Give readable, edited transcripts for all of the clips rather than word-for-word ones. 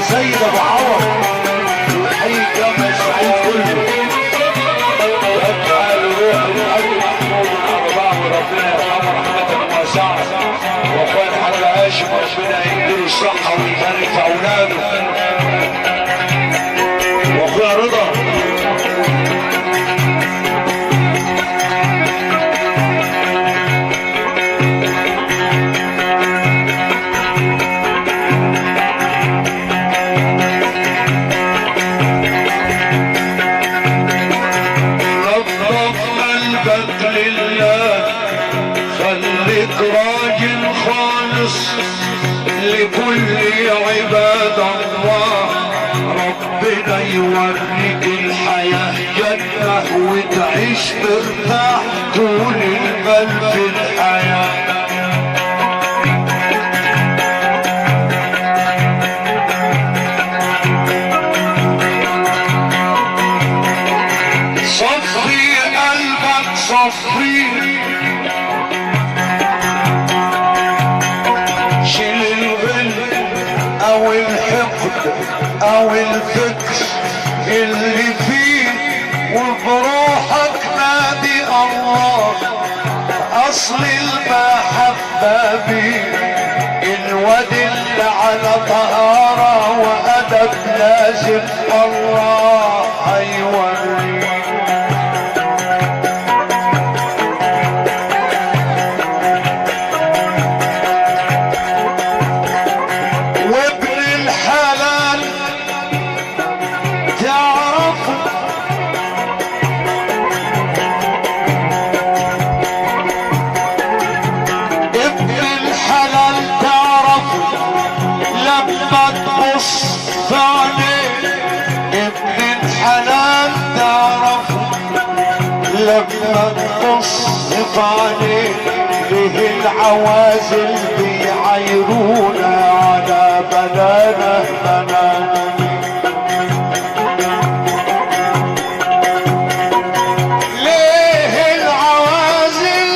سيد ابو عوض وحي الجامع السعيد كله وابقى الروح الاب محمود الاربعه وربنا يرحمه رحمه واسعه واخوان الحاج هاشم ربنا يديله الصحه ويبارك في اولاده واخويا رضا راجل خالص لكل عباد الله ربنا يوريك الحياة جنة وتعيش مرتاح طول البال في الحياة صفي قلبك صفي او الحقد او الفكر اللي فيه وبروحك نادي الله اصل المحبة بيه الواد اللي على طهارة وادب لازم الله هيوريه لما نصف عليه به العوازل بيعايرونا على بنانا بنانا ليه العوازل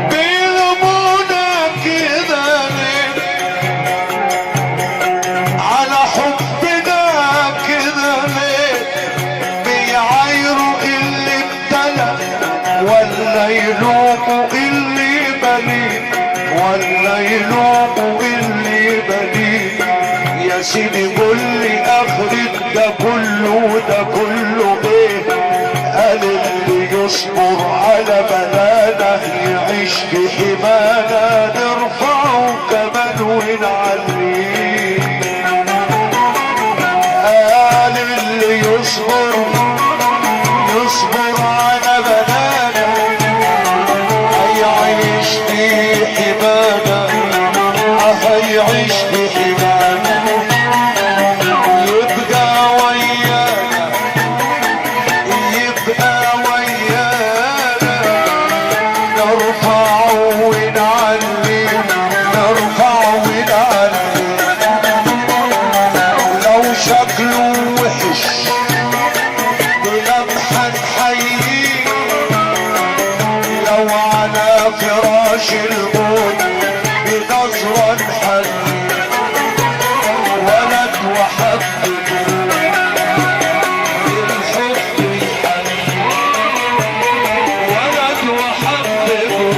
بيلمونا كده ليه على حبنا ولا يلوموا اللي بلي ولا يلوموا اللي بلي يا سيدي قول لي اخرك ده كله ايه قال اللي يصبر على بلانا يعيش في حمانا نرفعه كمان ونعليه قال اللي يصبر على بلانا هيعيش في حمانا هيعيش في حمانا يبقى ويانا نرفعه ونعليه لو شكله وحش بلمحة نحييه لو على فراش الموت بنظرة نحييه ولد وحبته بالحب يحييه ولد وحبته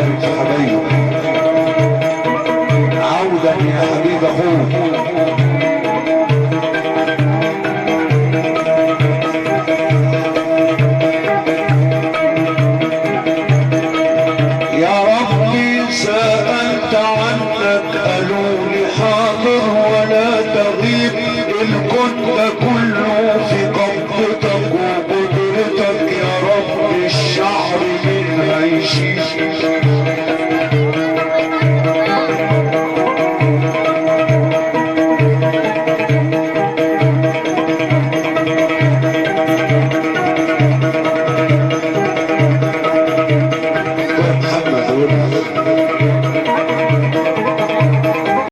وبارك في حبايبك. عودا يا حبيب اخوك. يا ربي سألت عنك قالوا لي حاضر ولا تغيب، الكون ده كله في قبضتك وقدرتك يا رب، الشعر منها يشيل. محمد